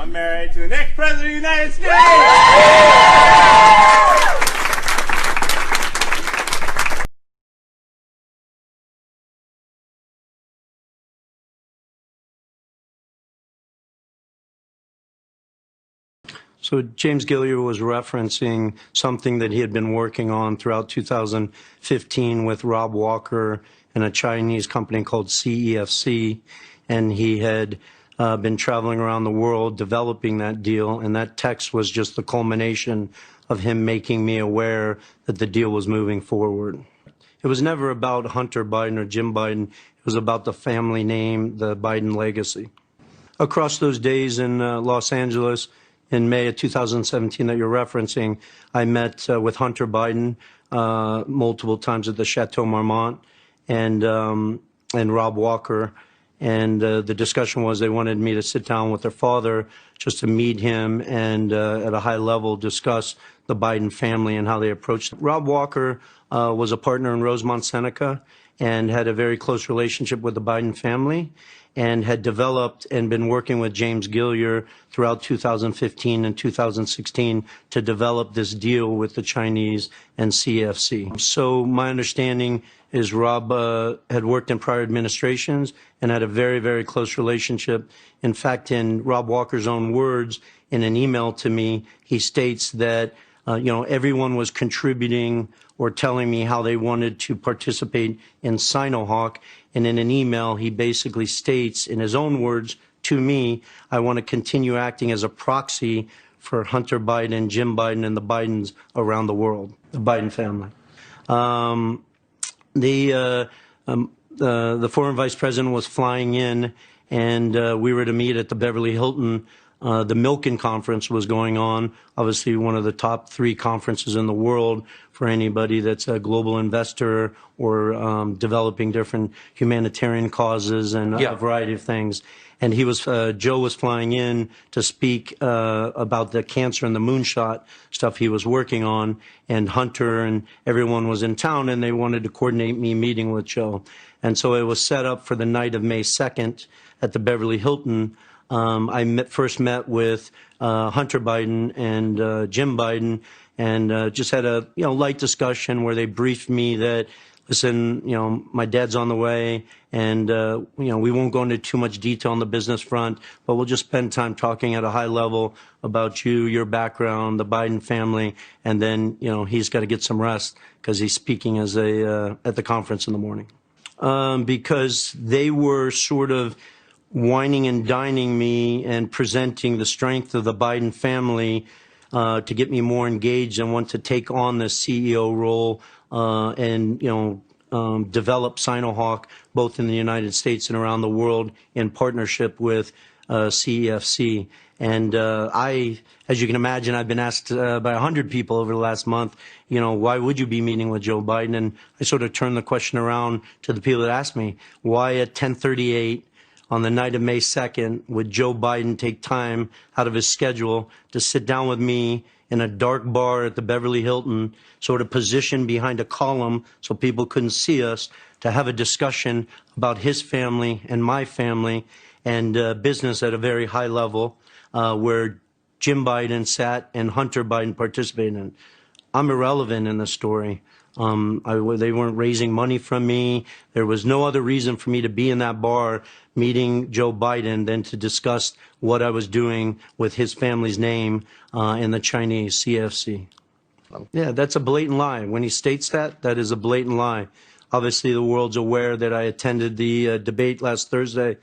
I'm married to the next president of the United States! So James Gilliar was referencing something that he had been working on throughout 2015 with Rob Walker and a Chinese company called CEFC, and he had been traveling around the world developing that deal, and that text was just the culmination of him making me aware that the deal was moving forward. It was never about Hunter Biden or Jim Biden. It was about the family name, the Biden legacy. Across those days in Los Angeles, in May of 2017 that you're referencing, I met with Hunter Biden multiple times at the Chateau Marmont and Rob Walker. And the discussion was they wanted me to sit down with their father just to meet him and at a high level discuss the Biden family and how they approached it. Rob Walker was a partner in Rosemont Seneca and had a very close relationship with the Biden family, and had developed and been working with James Gilliar throughout 2015 and 2016 to develop this deal with the Chinese and CFC. So my understanding is Rob had worked in prior administrations and had a very, very close relationship. In fact, in Rob Walker's own words, in an email to me, he states that everyone was contributing or telling me how they wanted to participate in Sinohawk. And in an email, he basically states, in his own words to me, I want to continue acting as a proxy for Hunter Biden, Jim Biden, and the Bidens around the world, the Biden family. The foreign vice president was flying in, and we were to meet at the Beverly Hilton. The Milken Conference was going on, obviously one of the top 3 conferences in the world for anybody that's a global investor or developing different humanitarian causes and a variety of things. And he was, Joe was flying in to speak about the cancer and the moonshot stuff he was working on, and Hunter and everyone was in town, and they wanted to coordinate me meeting with Joe. And so it was set up for the night of May 2nd at the Beverly Hilton. I first met with Hunter Biden and Jim Biden, and just had a light discussion where they briefed me that, listen, my dad's on the way, and we won't go into too much detail on the business front, but we'll just spend time talking at a high level about you, your background, the Biden family, and then he's got to get some rest because he's speaking as at the conference in the morning. Because they were sort of wining and dining me and presenting the strength of the Biden family to get me more engaged and want to take on the CEO role and develop Sinohawk both in the United States and around the world in partnership with CEFC. And as you can imagine, I've been asked by 100 people over the last month, why would you be meeting with Joe Biden? And I sort of turned the question around to the people that asked me, why at 10:38 on the night of May 2nd would Joe Biden take time out of his schedule to sit down with me in a dark bar at the Beverly Hilton, sort of positioned behind a column so people couldn't see us, to have a discussion about his family and my family and business at a very high level, where Jim Biden sat and Hunter Biden participated in. I'm irrelevant in the story. They weren't raising money from me. There was no other reason for me to be in that bar meeting Joe Biden than to discuss what I was doing with his family's name in the Chinese CFC. Yeah, that's a blatant lie. When he states that, that is a blatant lie. Obviously, the world's aware that I attended the debate last Thursday,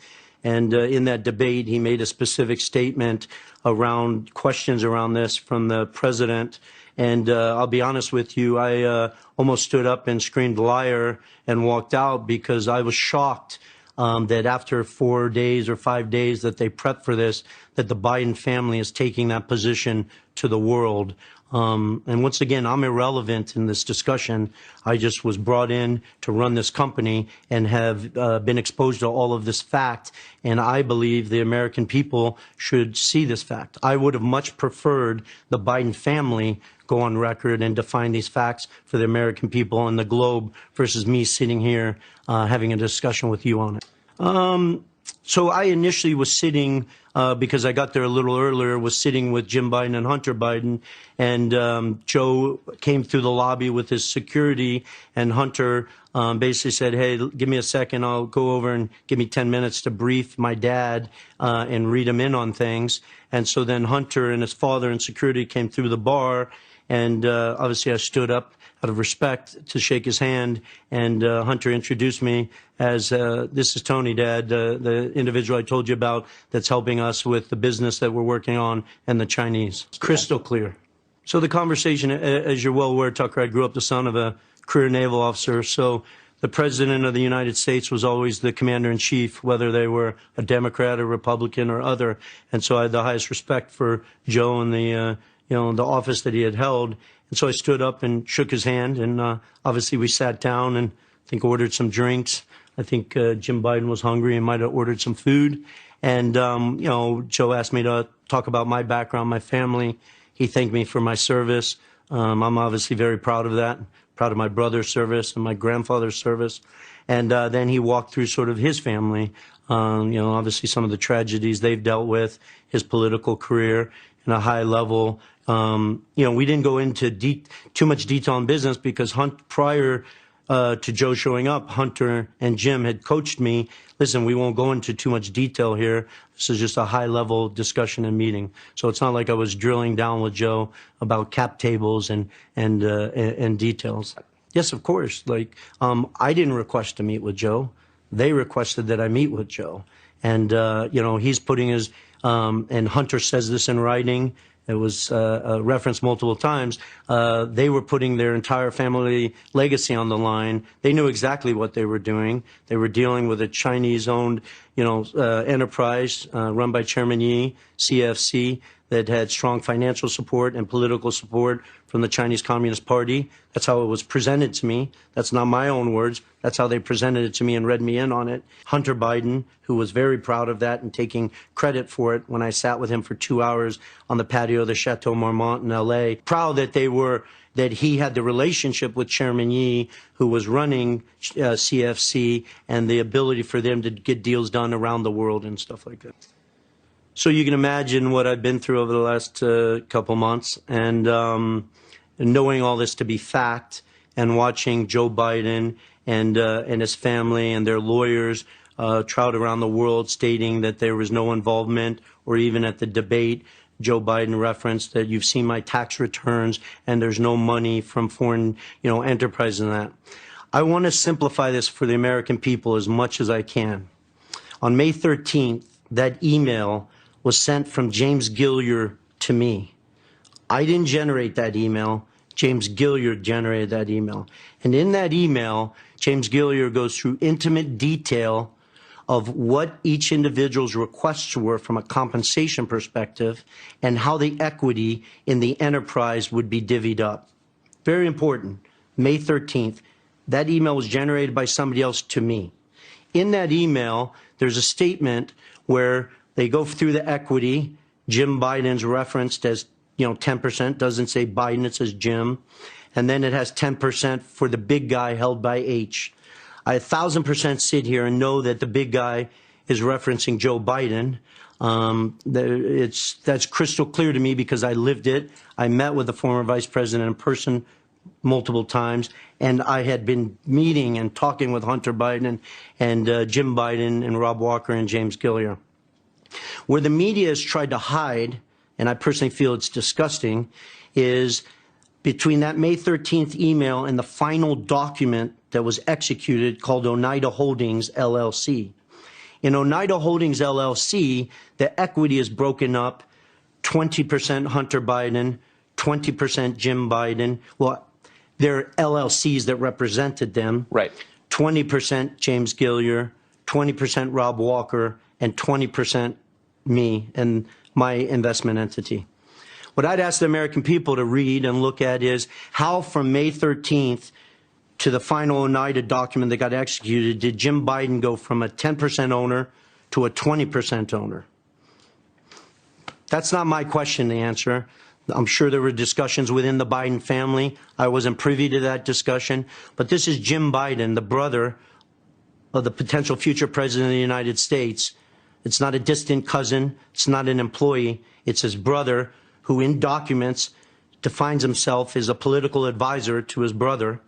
and in that debate, he made a specific statement around questions around this from the president. And I'll be honest with you, I almost stood up and screamed liar and walked out because I was shocked that after 4 days or 5 days that they prepped for this, that the Biden family is taking that position to the world. And once again, I'm irrelevant in this discussion. I just was brought in to run this company and have been exposed to all of this fact. And I believe the American people should see this fact. I would have much preferred the Biden family go on record and define these facts for the American people and the globe versus me sitting here having a discussion with you on it. So I initially was sitting, because I got there a little earlier, was sitting with Jim Biden and Hunter Biden, and Joe came through the lobby with his security, and Hunter basically said, hey, give me a second, I'll go over and give me 10 minutes to brief my dad and read him in on things. And so then Hunter and his father and security came through the bar, and obviously I stood up out of respect to shake his hand, and Hunter introduced me as, this is Tony, Dad, the individual I told you about that's helping us with the business that we're working on and the Chinese. Crystal clear. So the conversation, as you're well aware, Tucker, I grew up the son of a career naval officer, so the President of the United States was always the commander-in-chief, whether they were a Democrat or Republican or other, and so I had the highest respect for Joe and the the office that he had held. And so I stood up and shook his hand, and obviously we sat down and I think ordered some drinks. I think Jim Biden was hungry and might have ordered some food. And, Joe asked me to talk about my background, my family. He thanked me for my service. I'm obviously very proud of that, proud of my brother's service and my grandfather's service. And then he walked through sort of his family, obviously some of the tragedies they've dealt with, his political career in a high level. We didn't go into too much detail on business because prior to Joe showing up, Hunter and Jim had coached me. Listen, we won't go into too much detail here. This is just a high-level discussion and meeting. So it's not like I was drilling down with Joe about cap tables and details. Yes, of course. I didn't request to meet with Joe. They requested that I meet with Joe. And, he's putting his, and Hunter says this in writing, it was referenced multiple times, they were putting their entire family legacy on the line. They knew exactly what they were doing. They were dealing with a Chinese-owned, enterprise run by Chairman Yi, CFC, that had strong financial support and political support from the Chinese Communist Party. That's how it was presented to me. That's not my own words. That's how they presented it to me and read me in on it. Hunter Biden, who was very proud of that and taking credit for it when I sat with him for 2 hours on the patio of the Chateau Marmont in L.A., proud that he had the relationship with Chairman Yi, who was running CFC, and the ability for them to get deals done around the world and stuff like that. So you can imagine what I've been through over the last couple months, and knowing all this to be fact, and watching Joe Biden and his family and their lawyers trout around the world stating that there was no involvement, or even at the debate, Joe Biden referenced that you've seen my tax returns and there's no money from foreign enterprise in that. I want to simplify this for the American people as much as I can. On May 13th, that email was sent from James Gilliard to me. I didn't generate that email. James Gilliard generated that email. And in that email, James Gilliard goes through intimate detail of what each individual's requests were from a compensation perspective and how the equity in the enterprise would be divvied up. Very important. May 13th, that email was generated by somebody else to me. In that email, there's a statement where they go through the equity. Jim Biden's referenced as 10%, doesn't say Biden, it says Jim. And then it has 10% for the big guy held by H. I 1,000% sit here and know that the big guy is referencing Joe Biden. That's crystal clear to me because I lived it. I met with the former vice president in person multiple times, and I had been meeting and talking with Hunter Biden and Jim Biden and Rob Walker and James Gilliard. Where the media has tried to hide, and I personally feel it's disgusting, is between that May 13th email and the final document that was executed called Oneida Holdings, LLC. In Oneida Holdings, LLC, the equity is broken up 20% Hunter Biden, 20% Jim Biden. Well, there are LLCs that represented them. Right. 20% James Gilliard, 20% Rob Walker, and 20% me and my investment entity. What I'd ask the American people to read and look at is how from May 13th to the final Oneida document that got executed did Jim Biden go from a 10% owner to a 20% owner? That's not my question to answer. I'm sure there were discussions within the Biden family. I wasn't privy to that discussion. But this is Jim Biden, the brother of the potential future president of the United States. It's not a distant cousin. It's not an employee. It's his brother, who in documents defines himself as a political advisor to his brother.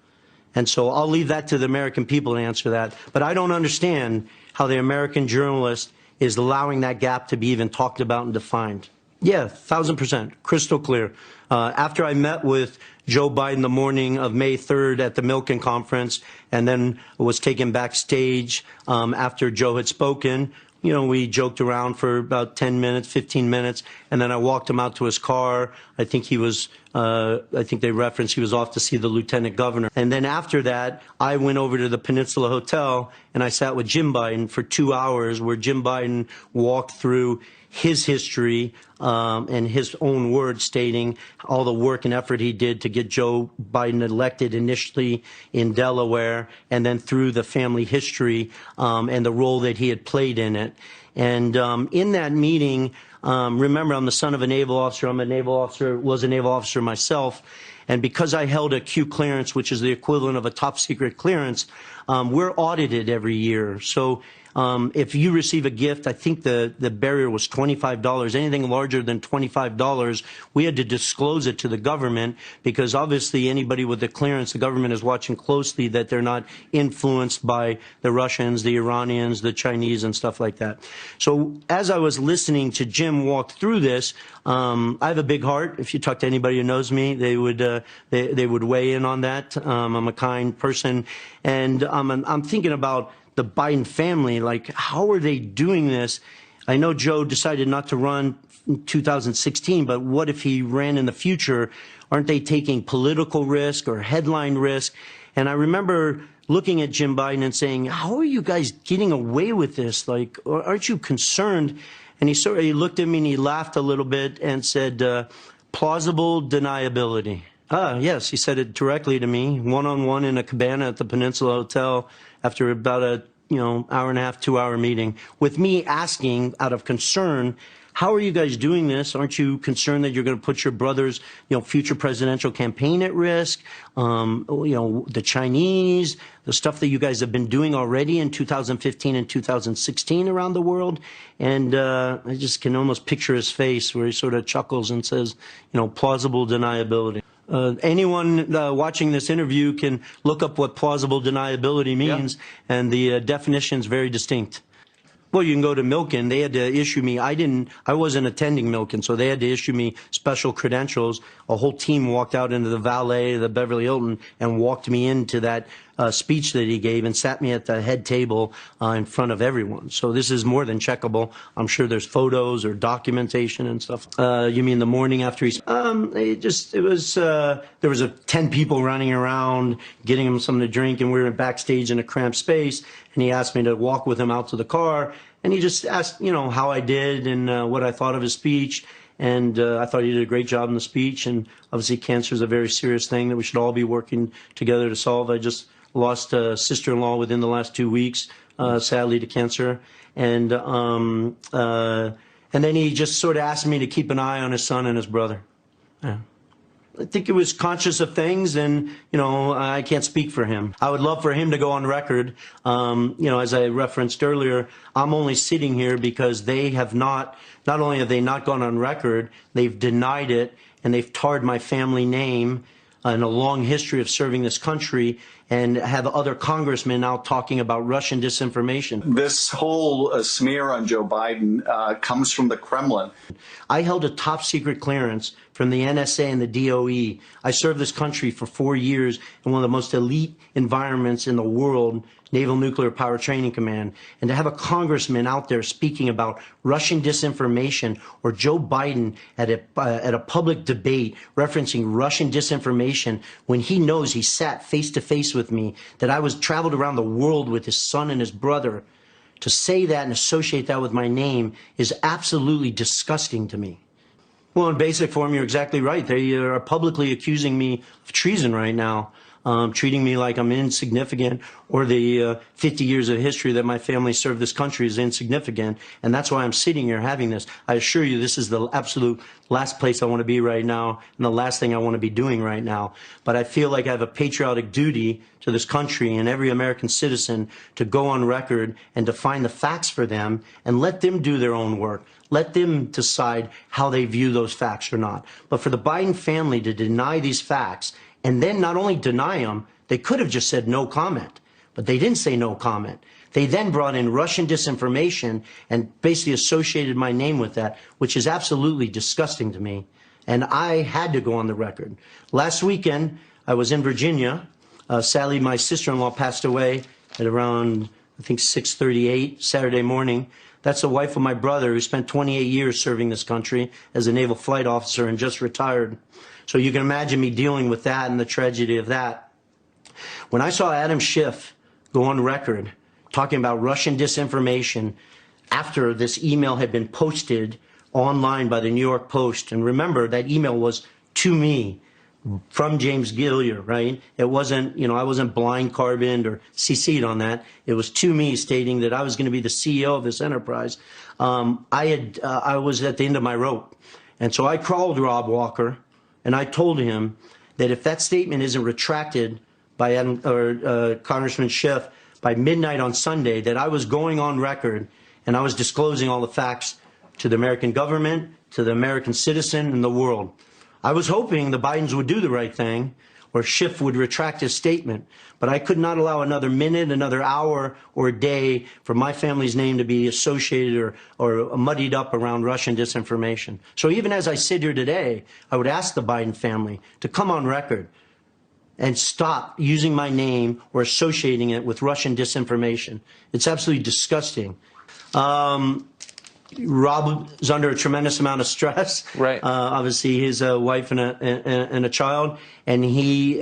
And so I'll leave that to the American people to answer that. But I don't understand how the American journalist is allowing that gap to be even talked about and defined. Yeah, 1,000%, crystal clear. After I met with Joe Biden the morning of May 3rd at the Milken conference, and then was taken backstage after Joe had spoken, you know, we joked around for about 10 minutes, 15 minutes, and then I walked him out to his car. I think he was, I think they referenced he was off to see the lieutenant governor. And then after that, I went over to the Peninsula Hotel, and I sat with Jim Biden for 2 hours, where Jim Biden walked through his history and his own words, stating all the work and effort he did to get Joe Biden elected initially in Delaware, and then through the family history and the role that he had played in it. And in that meeting, remember, I'm the son of a naval officer. I'm a naval officer, was a naval officer myself. And because I held a Q clearance, which is the equivalent of a top secret clearance, we're audited every year. So if you receive a gift, I think the barrier was $25. Anything larger than $25, we had to disclose it to the government, because obviously anybody with the clearance, the government is watching closely that they're not influenced by the Russians, the Iranians, the Chinese, and stuff like that. So as I was listening to Jim walk through this, I have a big heart. If you talk to anybody who knows me, they would weigh in on that. I'm a kind person, and I'm thinking about the Biden family. Like, how are they doing this? I know Joe decided not to run in 2016, but what if he ran in the future? Aren't they taking political risk or headline risk? And I remember looking at Jim Biden and saying, how are you guys getting away with this? Like, aren't you concerned? And he looked at me and he laughed a little bit and said, plausible deniability. Yes, he said it directly to me, one-on-one in a cabana at the Peninsula Hotel after about a, hour and a half, 2-hour meeting, with me asking out of concern, how are you guys doing this? Aren't you concerned that you're going to put your brother's, future presidential campaign at risk? The Chinese, the stuff that you guys have been doing already in 2015 and 2016 around the world. And I just can almost picture his face where he sort of chuckles and says, plausible deniability. Anyone watching this interview can look up what plausible deniability means, and the definition is very distinct. Well, you can go to Milken. They had to issue me. I wasn't attending Milken, so they had to issue me special credentials. A whole team walked out into the valet, the Beverly Hilton, and walked me into that speech that he gave and sat me at the head table in front of everyone. So this is more than checkable. I'm sure there's photos or documentation and stuff. You mean the morning after he? There was 10 people running around, getting him something to drink, and we were backstage in a cramped space. And he asked me to walk with him out to the car, and he just asked, how I did and what I thought of his speech. And I thought he did a great job in the speech. And obviously, cancer is a very serious thing that we should all be working together to solve. I just lost a sister-in-law within the last 2 weeks, sadly, to cancer. And then he just sort of asked me to keep an eye on his son and his brother. Yeah. I think he was conscious of things, and, I can't speak for him. I would love for him to go on record. As I referenced earlier, I'm only sitting here because they have not only have they not gone on record, they've denied it, and they've tarred my family name and a long history of serving this country, and have other congressmen now talking about Russian disinformation. This whole smear on Joe Biden comes from the Kremlin. I held a top secret clearance from the NSA and the DOE. I served this country for 4 years in one of the most elite environments in the world, Naval Nuclear Power Training Command. And to have a congressman out there speaking about Russian disinformation, or Joe Biden at a public debate referencing Russian disinformation, when he knows he sat face to face with me, that I was traveled around the world with his son and his brother, to say that and associate that with my name is absolutely disgusting to me. Well, in basic form, you're exactly right. They are publicly accusing me of treason right now. treating me like I'm insignificant, or the 50 years of history that my family served this country is insignificant. And that's why I'm sitting here having this. I assure you, this is the absolute last place I want to be right now, and the last thing I want to be doing right now. But I feel like I have a patriotic duty to this country and every American citizen to go on record and to find the facts for them and let them do their own work. Let them decide how they view those facts or not. But for the Biden family to deny these facts, and then not only deny them, they could have just said no comment. But they didn't say no comment. They then brought in Russian disinformation and basically associated my name with that, which is absolutely disgusting to me. And I had to go on the record. Last weekend, I was in Virginia. Sadly, my sister-in-law passed away at around, I think, 6:38 Saturday morning. That's the wife of my brother, who spent 28 years serving this country as a naval flight officer and just retired. So you can imagine me dealing with that and the tragedy of that. When I saw Adam Schiff go on record talking about Russian disinformation after this email had been posted online by the New York Post, and remember, that email was to me from James Gilliar, right? It wasn't, I wasn't blind carboned or CC'd on that. It was to me stating that I was going to be the CEO of this enterprise. I was at the end of my rope. And so I called Rob Walker and I told him that if that statement isn't retracted by Congressman Schiff by midnight on Sunday, that I was going on record and I was disclosing all the facts to the American government, to the American citizen, and the world. I was hoping the Bidens would do the right thing, or Schiff would retract his statement, but I could not allow another minute, another hour, or a day for my family's name to be associated or muddied up around Russian disinformation. So even as I sit here today, I would ask the Biden family to come on record and stop using my name or associating it with Russian disinformation. It's absolutely disgusting. Rob is under a tremendous amount of stress. Right. Obviously, his wife and a child. And he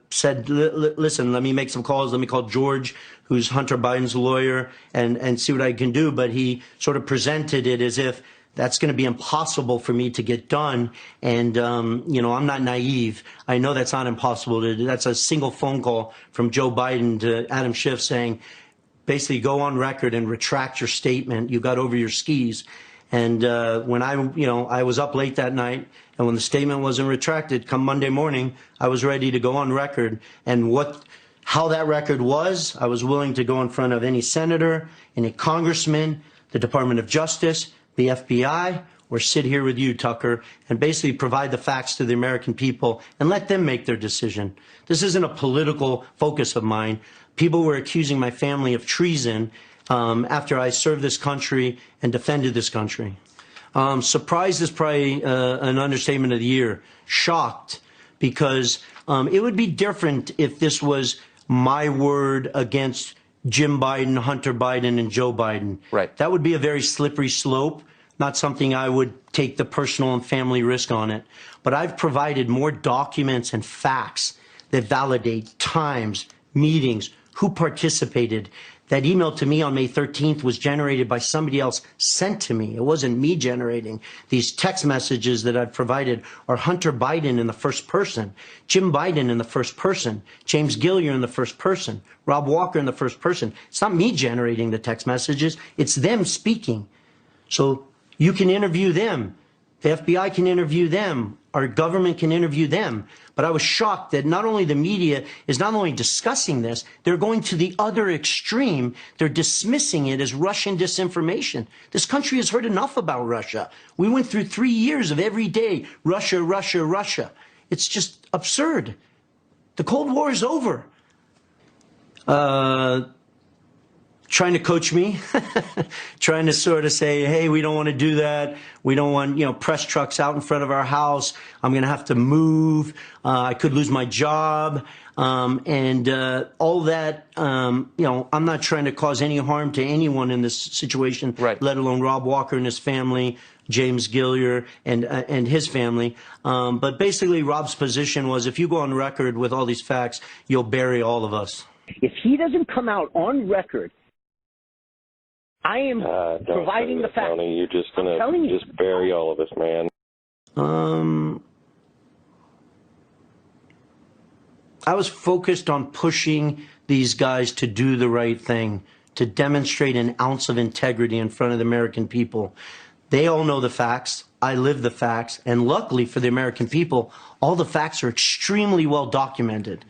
said, listen, let me make some calls. Let me call George, who's Hunter Biden's lawyer, and see what I can do. But he sort of presented it as if that's going to be impossible for me to get done. And, I'm not naive. I know that's not impossible to do. That's a single phone call from Joe Biden to Adam Schiff saying, basically go on record and retract your statement. You got over your skis. And when I was up late that night, and when the statement wasn't retracted, come Monday morning, I was ready to go on record. And how that record was, I was willing to go in front of any senator, any congressman, the Department of Justice, the FBI, or sit here with you, Tucker, and basically provide the facts to the American people and let them make their decision. This isn't a political focus of mine. People were accusing my family of treason after I served this country and defended this country. Surprised is probably an understatement of the year. Shocked, because it would be different if this was my word against Jim Biden, Hunter Biden, and Joe Biden. Right. That would be a very slippery slope, not something I would take the personal and family risk on it. But I've provided more documents and facts that validate times, meetings, who participated. That email to me on May 13th was generated by somebody else sent to me. It wasn't me generating. These text messages that I've provided are Hunter Biden in the first person, Jim Biden in the first person, James Gilliar in the first person, Rob Walker in the first person. It's not me generating the text messages. It's them speaking. So you can interview them. The FBI can interview them. Our government can interview them. But I was shocked that not only the media is not only discussing this, they're going to the other extreme. They're dismissing it as Russian disinformation. This country has heard enough about Russia. We went through 3 years of every day, Russia, Russia, Russia. It's just absurd. The Cold War is over. Trying to coach me, trying to sort of say, hey, we don't want to do that. We don't want, press trucks out in front of our house. I'm going to have to move. I could lose my job. And all that, I'm not trying to cause any harm to anyone in this situation, right, let alone Rob Walker and his family, James Gilliar and his family. But basically, Rob's position was, if you go on record with all these facts, you'll bury all of us. If he doesn't come out on record, I am providing the facts. Tony, you're just going to just bury all of us, man. I was focused on pushing these guys to do the right thing, to demonstrate an ounce of integrity in front of the American people. They all know the facts. I live the facts. And luckily for the American people, all the facts are extremely well documented.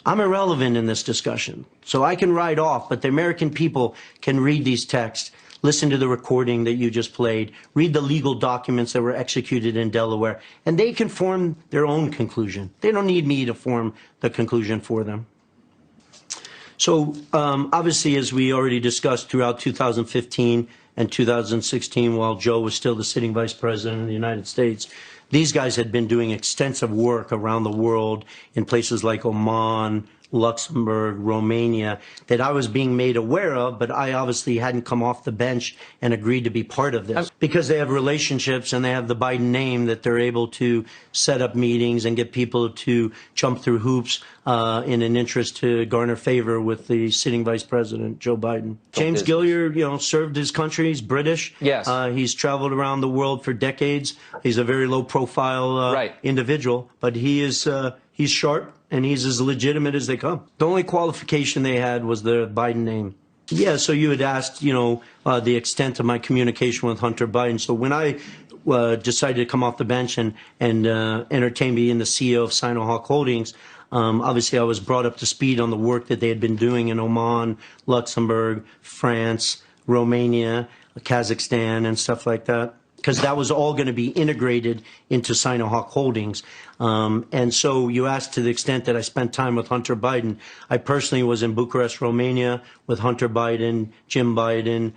I'm irrelevant in this discussion, so I can ride off, but the American people can read these texts, listen to the recording that you just played, read the legal documents that were executed in Delaware, and they can form their own conclusion. They don't need me to form the conclusion for them. So obviously, as we already discussed throughout 2015 and 2016, while Joe was still the sitting vice president of the United States, these guys had been doing extensive work around the world in places like Oman, Luxembourg, Romania, that I was being made aware of, but I obviously hadn't come off the bench and agreed to be part of this. Because they have relationships and they have the Biden name, that they're able to set up meetings and get people to jump through hoops in an interest to garner favor with the sitting vice president, Joe Biden. James Gilliard, served his country. He's British. Yes. He's traveled around the world for decades. He's a very low-profile individual, but he is he's sharp. And he's as legitimate as they come. The only qualification they had was the Biden name. Yeah, so you had asked, the extent of my communication with Hunter Biden. So when I decided to come off the bench and entertain being the CEO of Sinohawk Holdings, obviously I was brought up to speed on the work that they had been doing in Oman, Luxembourg, France, Romania, Kazakhstan, and stuff like that, because that was all going to be integrated into Sinohawk Holdings. And so you asked to the extent that I spent time with Hunter Biden. I personally was in Bucharest, Romania, with Hunter Biden, Jim Biden,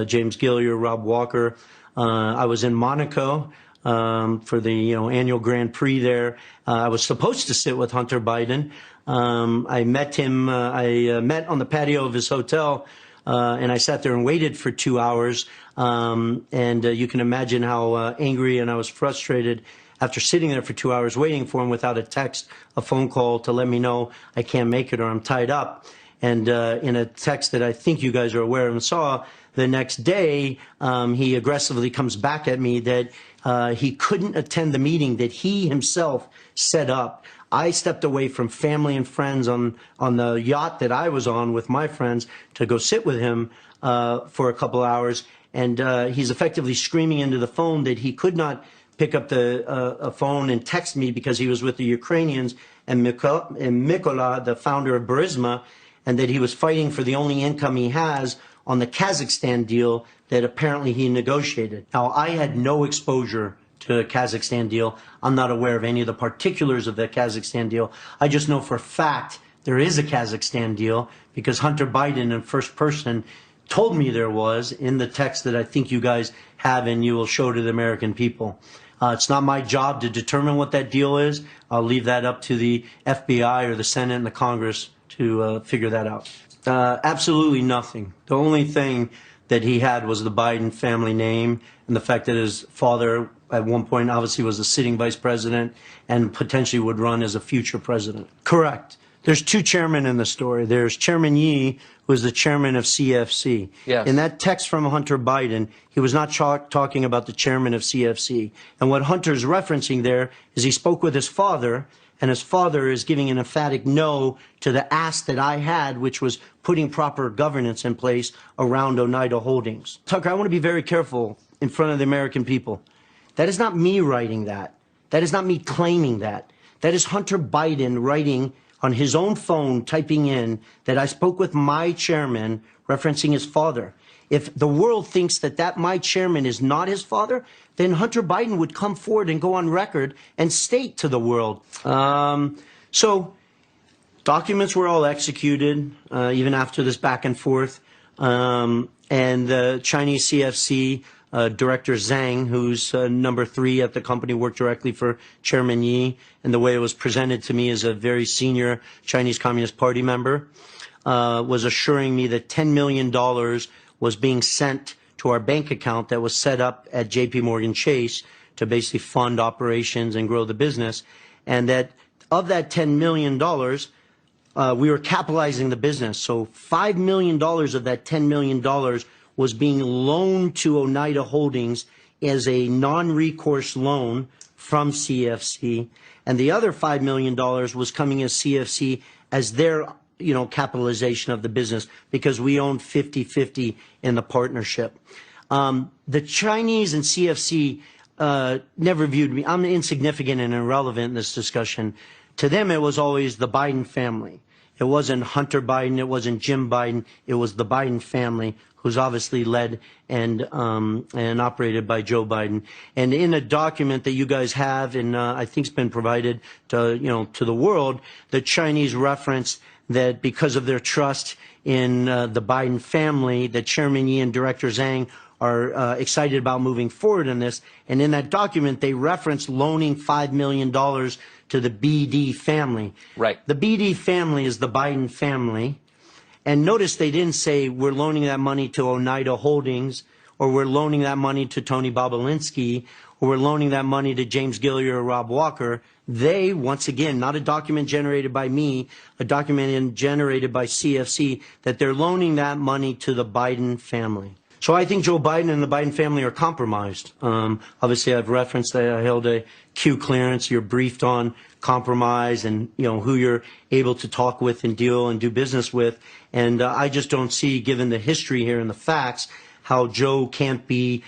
James Gilliard, Rob Walker. I was in Monaco for the annual Grand Prix there. I was supposed to sit with Hunter Biden. I met him. I met on the patio of his hotel. And I sat there and waited for 2 hours. And you can imagine how angry and I was frustrated after sitting there for 2 hours waiting for him without a text, a phone call to let me know I can't make it or I'm tied up. And in a text that I think you guys are aware of and saw, the next day he aggressively comes back at me that he couldn't attend the meeting that he himself set up. I stepped away from family and friends on the yacht that I was on with my friends to go sit with him for a couple hours. And he's effectively screaming into the phone that he could not pick up the phone and text me because he was with the Ukrainians and Mykola, the founder of Burisma, and that he was fighting for the only income he has on the Kazakhstan deal that apparently he negotiated. Now, I had no exposure to a Kazakhstan deal. I'm not aware of any of the particulars of that Kazakhstan deal. I just know for a fact there is a Kazakhstan deal because Hunter Biden in first person told me there was in the text that I think you guys have and you will show to the American people. It's not my job to determine what that deal is. I'll leave that up to the FBI or the Senate and the Congress to figure that out. Absolutely nothing. The only thing that he had was the Biden family name and the fact that his father at one point obviously was a sitting vice president and potentially would run as a future president. Correct. There's two chairmen in the story. There's Chairman Yi, who is the chairman of CFC. Yes. In that text from Hunter Biden, he was not talking about the chairman of CFC. And what Hunter's referencing there is he spoke with his father, and his father is giving an emphatic no to the ask that I had, which was putting proper governance in place around Oneida Holdings. Tucker, I want to be very careful in front of the American people. That is not me writing that. That is not me claiming that. That is Hunter Biden writing on his own phone, typing in that I spoke with my chairman, referencing his father. If the world thinks that my chairman is not his father, then Hunter Biden would come forward and go on record and state to the world. So documents were all executed, even after this back and forth. And the Chinese CFC Director Zhang, who's number 3 at the company, worked directly for Chairman Yi. And the way it was presented to me as a very senior Chinese Communist Party member, was assuring me that $10 million was being sent to our bank account that was set up at JP Morgan Chase to basically fund operations and grow the business. And that of that $10 million, we were capitalizing the business. So $5 million of that $10 million was being loaned to Oneida Holdings as a non-recourse loan from CFC, and the other $5 million was coming as CFC as their capitalization of the business, because we own 50-50 in the partnership. The Chinese and CFC never viewed me. I'm insignificant and irrelevant in this discussion. To them, it was always the Biden family. It wasn't Hunter Biden. It wasn't Jim Biden. It was the Biden family, who's obviously led and operated by Joe Biden. And in a document that you guys have, and I think it's been provided to the world, the Chinese reference that because of their trust in the Biden family, that Chairman Yi and Director Zhang are excited about moving forward in this. And in that document, they reference loaning $5 million to the BD family. Right. The BD family is the Biden family. And notice they didn't say we're loaning that money to Oneida Holdings, or we're loaning that money to Tony Bobolinsky, or we're loaning that money to James Gilliar or Rob Walker. They, once again, not a document generated by me, a document generated by CFC, that they're loaning that money to the Biden family. So I think Joe Biden and the Biden family are compromised. Obviously, I've referenced that I held a Q clearance. You're briefed on compromise and, who you're able to talk with and deal and do business with. And I just don't see, given the history here and the facts, how Joe can't be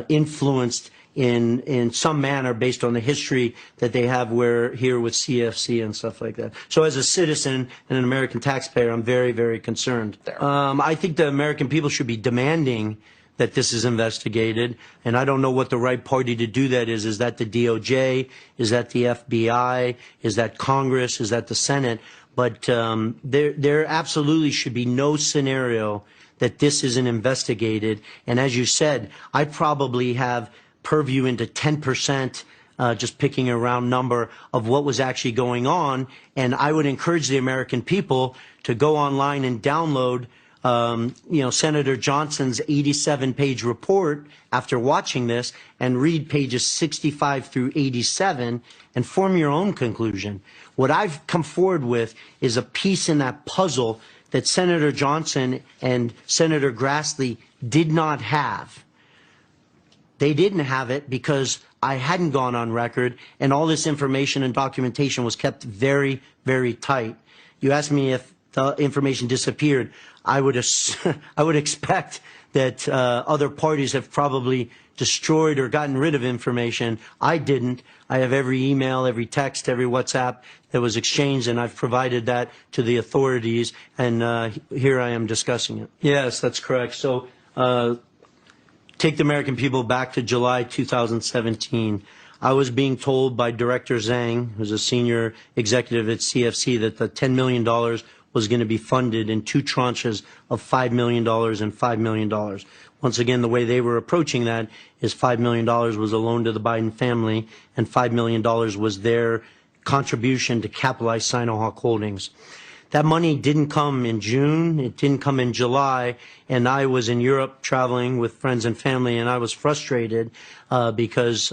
influenced in some manner based on the history that they have here with CFC and stuff like that. So as a citizen and an American taxpayer, I'm very, very concerned. I think the American people should be demanding that this is investigated, and I don't know what the right party to do that is. Is that the DOJ? Is that the FBI? Is that Congress? Is that the Senate? But there absolutely should be no scenario that this isn't investigated. And as you said, I probably have purview into 10%, just picking a round number, of what was actually going on. And I would encourage the American people to go online and download, Senator Johnson's 87-page report after watching this, and read pages 65 through 87 and form your own conclusion. What I've come forward with is a piece in that puzzle that Senator Johnson and Senator Grassley did not have. They didn't have it because I hadn't gone on record, and all this information and documentation was kept very, very tight. You asked me if the information disappeared. I would expect that other parties have probably destroyed or gotten rid of information. I didn't. I have every email, every text, every WhatsApp that was exchanged, and I've provided that to the authorities, and here I am discussing it. Yes, that's correct. So take the American people back to July 2017. I was being told by Director Zhang, who's a senior executive at CFC, that the $10 million was going to be funded in two tranches of $5 million and $5 million. Once again, the way they were approaching that is $5 million was a loan to the Biden family, and $5 million was their contribution to capitalize Sinohawk Holdings. That money didn't come in June, it didn't come in July, and I was in Europe traveling with friends and family, and I was frustrated because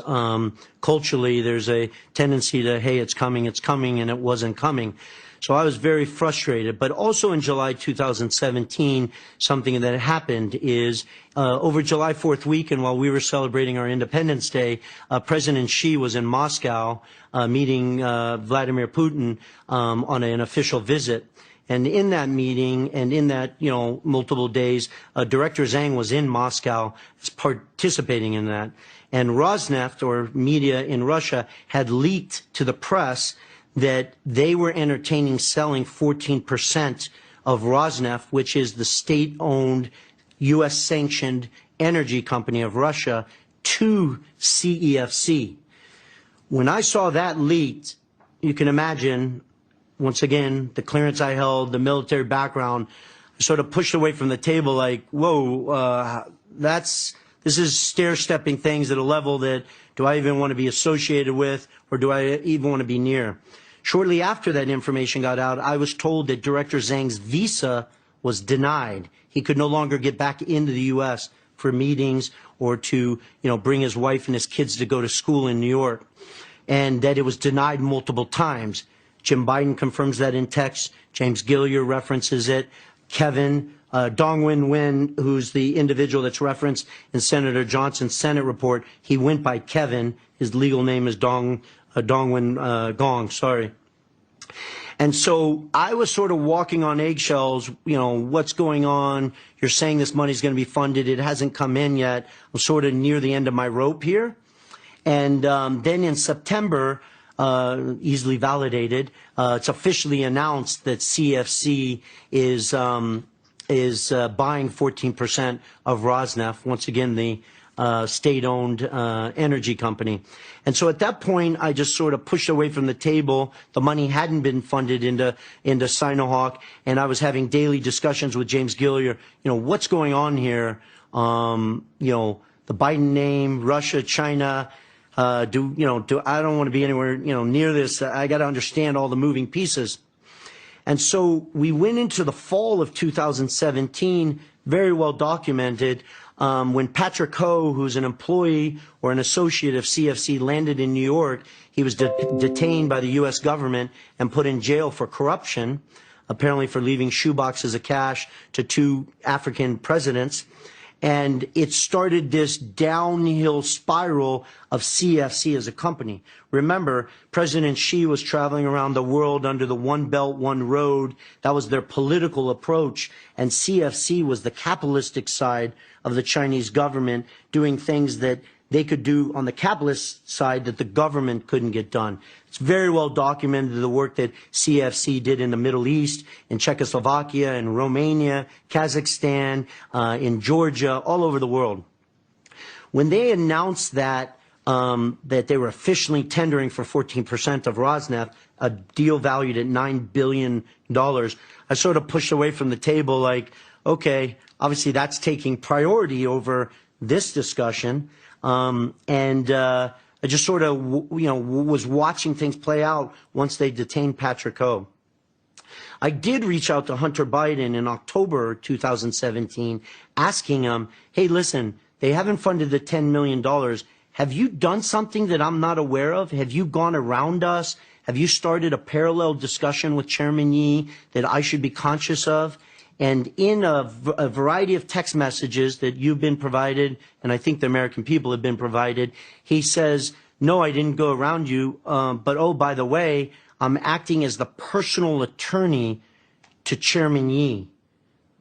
culturally there's a tendency to, hey, it's coming, and it wasn't coming. So I was very frustrated. But also in July 2017, something that happened is over July 4th weekend, while we were celebrating our Independence Day, President Xi was in Moscow meeting Vladimir Putin on an official visit. And in that meeting and in that, multiple days, Director Zhang was in Moscow participating in that. And Rosneft, or media in Russia, had leaked to the press that they were entertaining selling 14% of Rosneft, which is the state-owned, U.S.-sanctioned energy company of Russia, to CEFC. When I saw that leaked, you can imagine, once again, the clearance I held, the military background, I sort of pushed away from the table like, whoa, this is stair-stepping things at a level that, do I even want to be associated with, or do I even want to be near? Shortly after that information got out, I was told that Director Zhang's visa was denied. He could no longer get back into the U.S. for meetings or to, bring his wife and his kids to go to school in New York, and that it was denied multiple times. Jim Biden confirms that in text. James Gilliar references it. Kevin Dong Wen, who's the individual that's referenced in Senator Johnson's Senate report, he went by Kevin. His legal name is Dong Wen Gong, sorry. And so I was sort of walking on eggshells, you know, what's going on? You're saying this money's going to be funded. It hasn't come in yet. I'm sort of near the end of my rope here. And then in September, easily validated, it's officially announced that CFC is buying 14% of Rosneft, once again the state-owned energy company. And so at that point, I just sort of pushed away from the table. The money hadn't been funded into Sinohawk, and I was having daily discussions with James Gillier. You know, what's going on here? You know, the Biden name, Russia, China. I don't want to be anywhere, you know, near this. I got to understand all the moving pieces. And so we went into the fall of 2017, very well documented, when Patrick Ho, who's an employee or an associate of CFC, landed in New York. He was detained by the U.S. government and put in jail for corruption, apparently for leaving shoeboxes of cash to 2 African presidents. And it started this downhill spiral of CFC as a company. Remember, President Xi was traveling around the world under the One Belt, One Road. That was their political approach. And CFC was the capitalistic side of the Chinese government, doing things that they could do on the capitalist side that the government couldn't get done. It's very well documented, the work that CFC did in the Middle East, in Czechoslovakia, in Romania, Kazakhstan, in Georgia, all over the world. When they announced that they were officially tendering for 14% of Rosneft, a deal valued at $9 billion, I sort of pushed away from the table like, okay, obviously that's taking priority over this discussion. I just sort of, you know, was watching things play out once they detained Patrick Ho. I did reach out to Hunter Biden in October 2017, asking him, hey, listen, they haven't funded the $10 million. Have you done something that I'm not aware of? Have you gone around us? Have you started a parallel discussion with Chairman Yi that I should be conscious of? And in a variety of text messages that you've been provided, and I think the American people have been provided, he says, no, I didn't go around you, but oh, by the way, I'm acting as the personal attorney to Chairman Yi.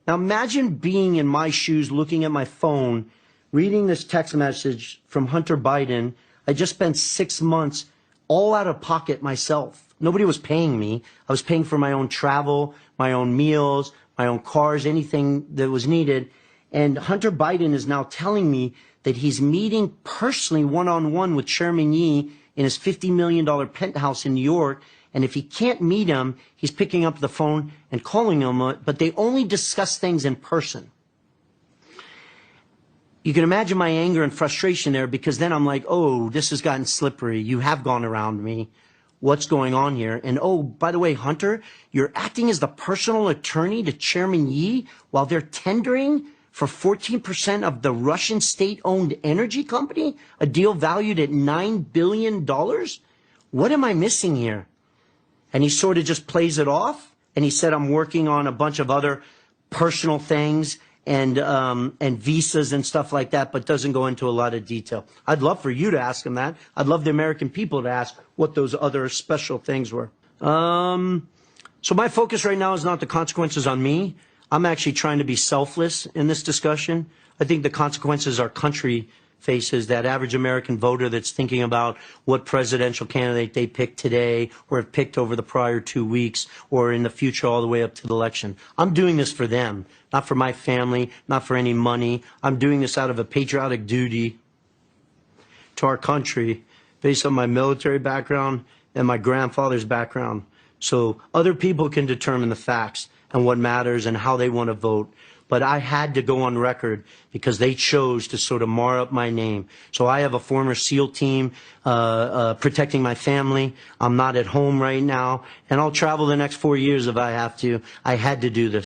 Now imagine being in my shoes, looking at my phone, reading this text message from Hunter Biden. I just spent 6 months all out of pocket myself. Nobody was paying me. I was paying for my own travel, my own meals, my own cars, anything that was needed. And Hunter Biden is now telling me that he's meeting personally one-on-one with Chairman Yi in his $50 million penthouse in New York. And if he can't meet him, he's picking up the phone and calling him, but they only discuss things in person. You can imagine my anger and frustration there, because then I'm like, oh, this has gotten slippery. You have gone around me. What's going on here? And oh, by the way, Hunter, you're acting as the personal attorney to Chairman Yi while they're tendering for 14% of the Russian state-owned energy company, a deal valued at $9 billion? What am I missing here? And he sort of just plays it off. And he said, I'm working on a bunch of other personal things and visas and stuff like that, but doesn't go into a lot of detail. I'd love for you to ask him that. I'd love the American people to ask what those other special things were. So my focus right now is not the consequences on me. I'm actually trying to be selfless in this discussion. I think the consequences our country faces, that average American voter that's thinking about what presidential candidate they picked today or have picked over the prior 2 weeks or in the future all the way up to the election. I'm doing this for them, not for my family, not for any money. I'm doing this out of a patriotic duty to our country based on my military background and my grandfather's background. So other people can determine the facts and what matters and how they want to vote. But I had to go on record because they chose to sort of mar up my name. So I have a former SEAL team protecting my family. I'm not at home right now, and I'll travel the next 4 years if I have to. I had to do this.